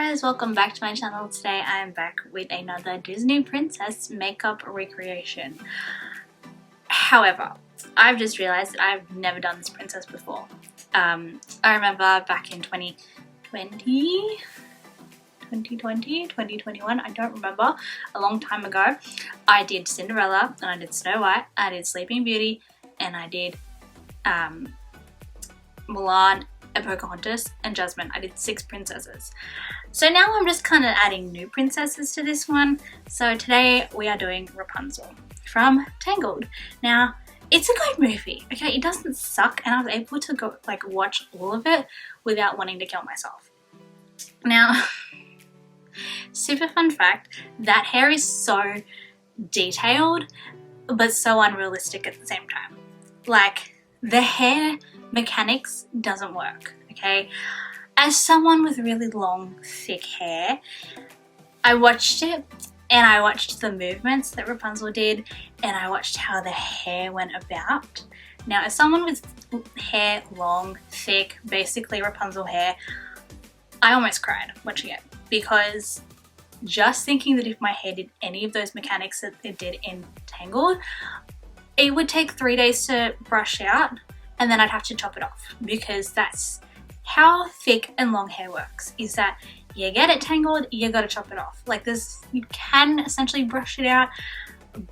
guys, welcome back to my channel. Today I am back with another Disney princess makeup recreation. However, I've just realized that I've never done this princess before. I remember back in 2021, I don't remember, a long time ago, I did Cinderella and I did Snow White, I did Sleeping Beauty, and I did Mulan and Pocahontas and Jasmine. I did 6 princesses. So now I'm just kind of adding new princesses to this one. So today we are doing Rapunzel from Tangled. Now it's a good movie, okay? It doesn't suck, and I was able to go watch all of it without wanting to kill myself. Now, super fun fact, that hair is so detailed but so unrealistic at the same time. Like, the hair mechanics doesn't work, okay? As someone with really long, thick hair, I watched it and I watched the movements that Rapunzel did and I watched how the hair went about. Now, as someone with hair long, thick, basically Rapunzel hair, I almost cried watching it, because just thinking that if my hair did any of those mechanics that it did in Tangled, it would take 3 days to brush out and then I'd have to chop it off, because that's how thick and long hair works, is that you get it tangled, you gotta chop it off. Like, this, you can essentially brush it out,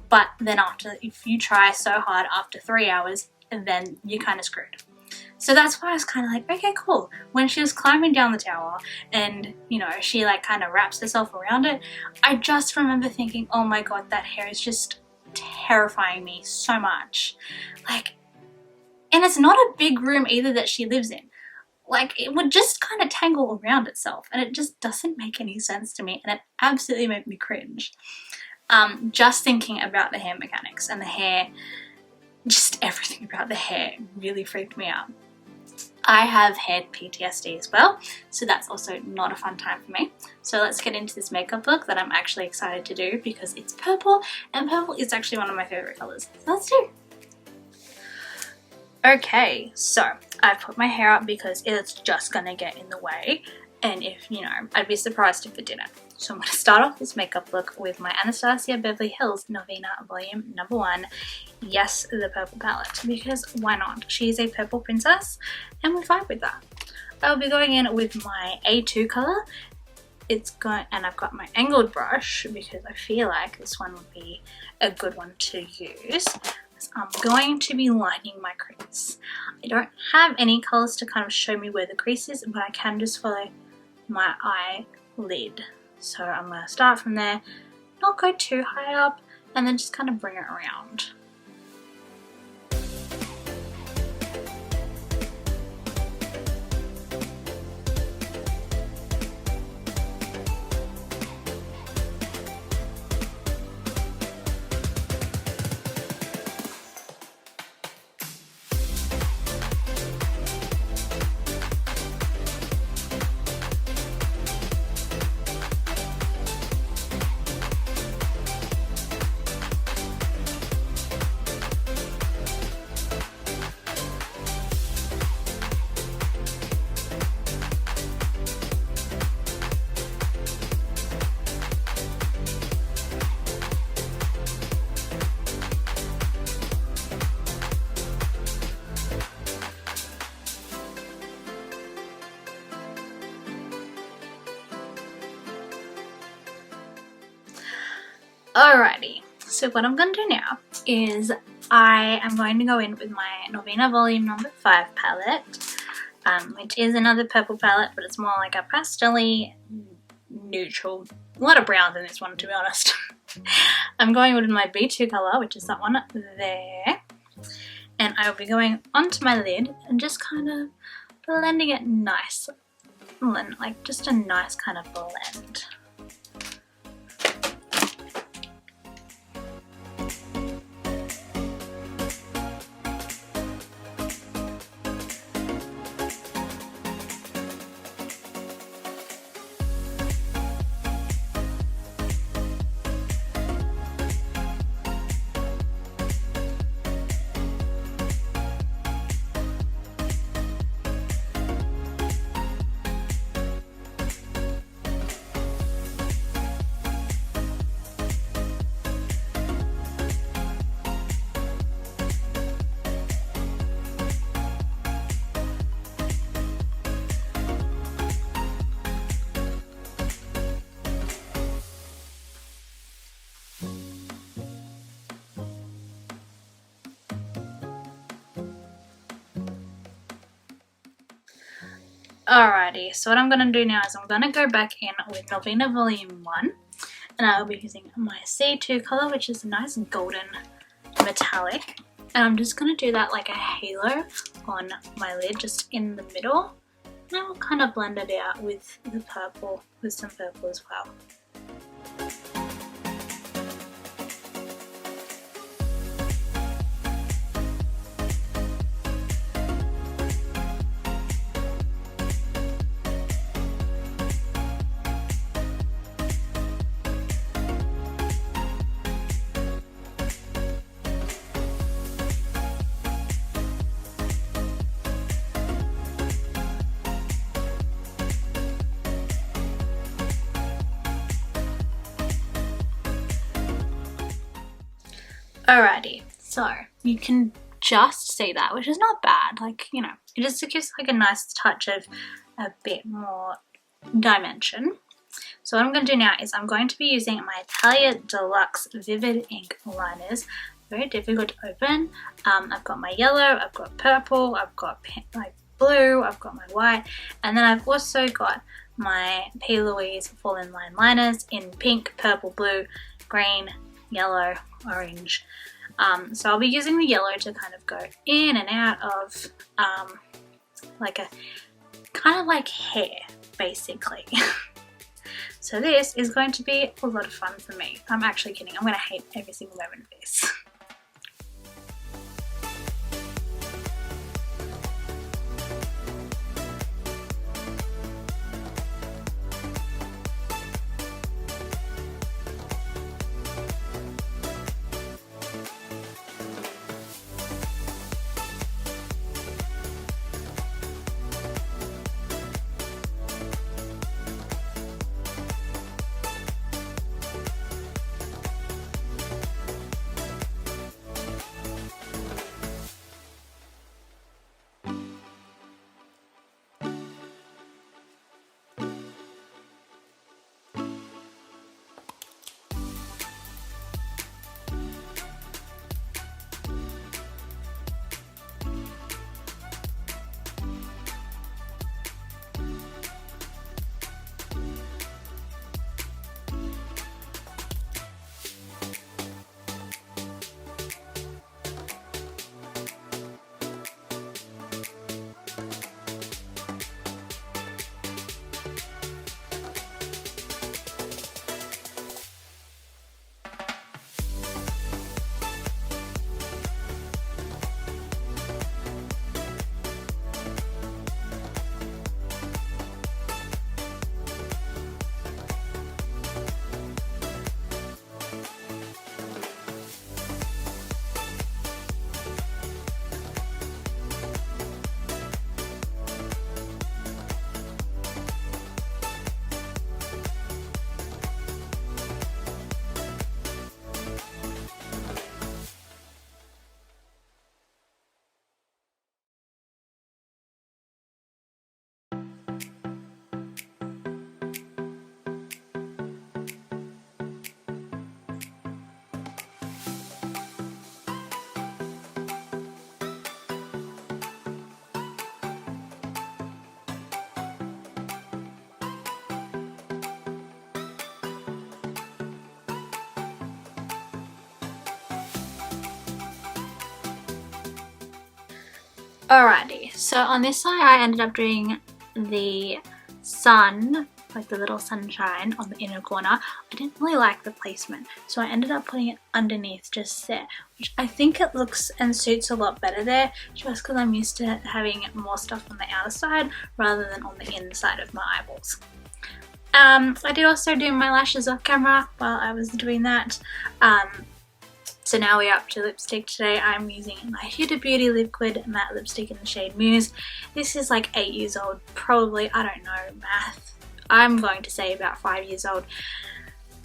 but then if you try so hard after 3 hours, then you're kind of screwed. So that's why I was kind of like, okay, cool. When she was climbing down the tower and, you know, she kind of wraps herself around it, I just remember thinking, oh my god, that hair is just terrifying me so much. And it's not a big room either that she lives in. It would just kind of tangle around itself, and it just doesn't make any sense to me, and it absolutely made me cringe. Just thinking about the hair mechanics and the hair, just everything about the hair really freaked me out. I have hair PTSD as well, so that's also not a fun time for me. So let's get into this makeup look that I'm actually excited to do, because it's purple, and purple is actually one of my favorite colors. So let's do. Okay, so I've put my hair up because it's just gonna get in the way, and if, you know, I'd be surprised if it didn't. So I'm gonna start off this makeup look with my Anastasia Beverly Hills Novena Volume No. 1. Yes, the purple palette, because why not? She's a purple princess and we vibe with that. I'll be going in with my A2 color. And I've got my angled brush because I feel like this one would be a good one to use. I'm going to be lining my crease. I don't have any colors to kind of show me where the crease is, but I can just follow my eyelid. So I'm going to start from there, not go too high up, and then just kind of bring it around. Alrighty, so what I'm going to do now is I am going to go in with my Novena Volume No. 5 palette, which is another purple palette, but it's more like a pastel-y, neutral, a lot of browns in this one, to be honest. I'm going with my B2 color, which is that one there, and I will be going onto my lid and just kind of blending it nice, like just a nice kind of blend. Alrighty, so what I'm going to do now is I'm going to go back in with Novena Volume 1, and I'll be using my C2 colour, which is a nice golden metallic, and I'm just going to do that like a halo on my lid, just in the middle, and I'll kind of blend it out with the purple, with some purple as well. Alrighty, so you can just see that, which is not bad, like, you know, it just gives like a nice touch of a bit more dimension. So what I'm going to do now is I'm going to be using my Italia Deluxe Vivid Ink liners. Very difficult to open. I've got my yellow, I've got purple, I've got like blue, I've got my white, and then I've also got my P. Louise Fallen Line liners in pink, purple, blue, green, yellow, orange. So I'll be using the yellow to kind of go in and out of like a kind of like hair, basically. So this is going to be a lot of fun for me. I'm actually kidding. I'm going to hate every single moment of this. Alrighty, so on this side I ended up doing the sun, like the little sunshine on the inner corner. I didn't really like the placement, so I ended up putting it underneath just there, which I think it looks and suits a lot better there, just because I'm used to having more stuff on the outer side rather than on the inside of my eyeballs. I did also do my lashes off camera while I was doing that. So now we're up to lipstick. Today I'm using my Huda Beauty Liquid Matte Lipstick in the shade Muse. This is like 8 years old, probably, I don't know math. I'm going to say about 5 years old,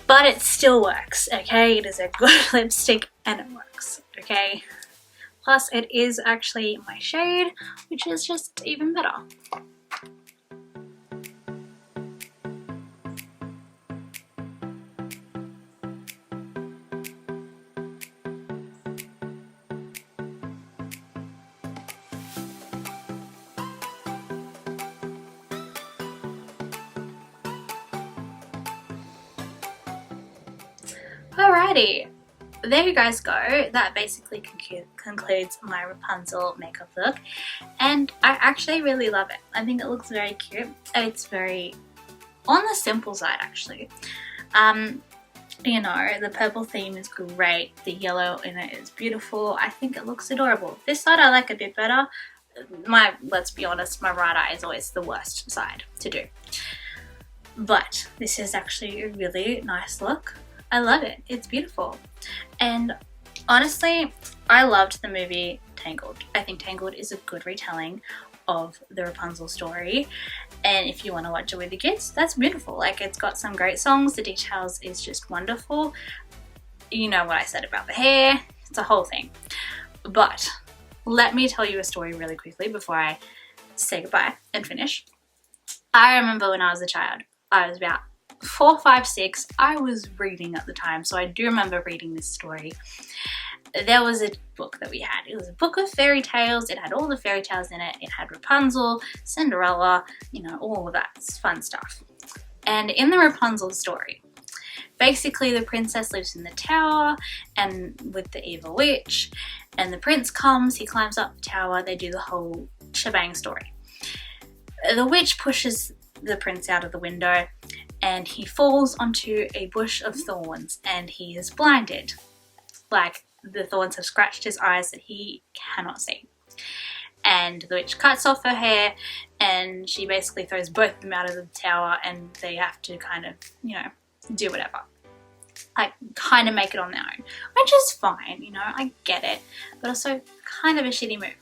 but it still works, okay? It is a good lipstick and it works, okay? Plus it is actually my shade, which is just even better. Alrighty, there you guys go. That basically concludes my Rapunzel makeup look, and I actually really love it. I think it looks very cute. It's very on the simple side actually. You know, the purple theme is great, the yellow in it is beautiful. I think it looks adorable. This side I like a bit better. Let's be honest, my right eye is always the worst side to do. But this is actually a really nice look. I love it. It's beautiful. And honestly, I loved the movie Tangled. I think Tangled is a good retelling of the Rapunzel story, and if you want to watch it with your kids, that's beautiful. Like, it's got some great songs, the details is just wonderful. You know what I said about the hair, it's a whole thing. But let me tell you a story really quickly before I say goodbye and finish. I remember when I was a child, I was about 4, 5, 6, I was reading at the time, so I do remember reading this story. There was a book that we had. It was a book of fairy tales. It had all the fairy tales in it. It had Rapunzel, Cinderella, you know, all of that fun stuff. And in the Rapunzel story, basically the princess lives in the tower and with the evil witch, and the prince comes, he climbs up the tower, they do the whole shebang story. The witch pushes the prince out of the window and he falls onto a bush of thorns and he is blinded. Like, the thorns have scratched his eyes that he cannot see. And the witch cuts off her hair and she basically throws both of them out of the tower, and they have to kind of, you know, do whatever. Like, kind of make it on their own. Which is fine, you know, I get it. But also kind of a shitty move.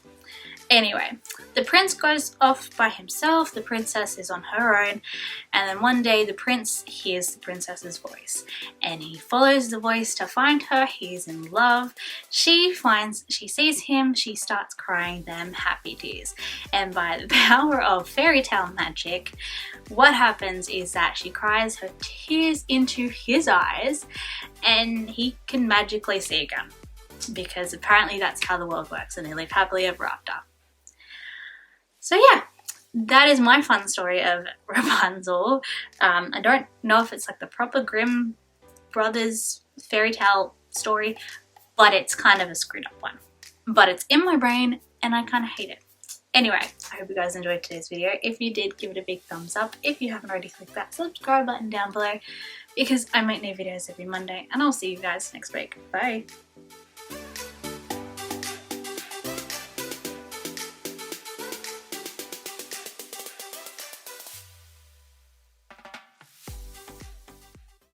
Anyway, the prince goes off by himself, the princess is on her own, and then one day the prince hears the princess's voice and he follows the voice to find her. He's in love. She sees him, she starts crying them happy tears, and by the power of fairy tale magic, what happens is that she cries her tears into his eyes and he can magically see again, because apparently that's how the world works, and they live happily ever after. So yeah, that is my fun story of Rapunzel. I don't know if it's like the proper Grimm Brothers fairy tale story, but it's kind of a screwed up one. But it's in my brain and I kind of hate it. Anyway, I hope you guys enjoyed today's video. If you did, give it a big thumbs up. If you haven't already, click that subscribe button down below, because I make new videos every Monday, and I'll see you guys next week. Bye!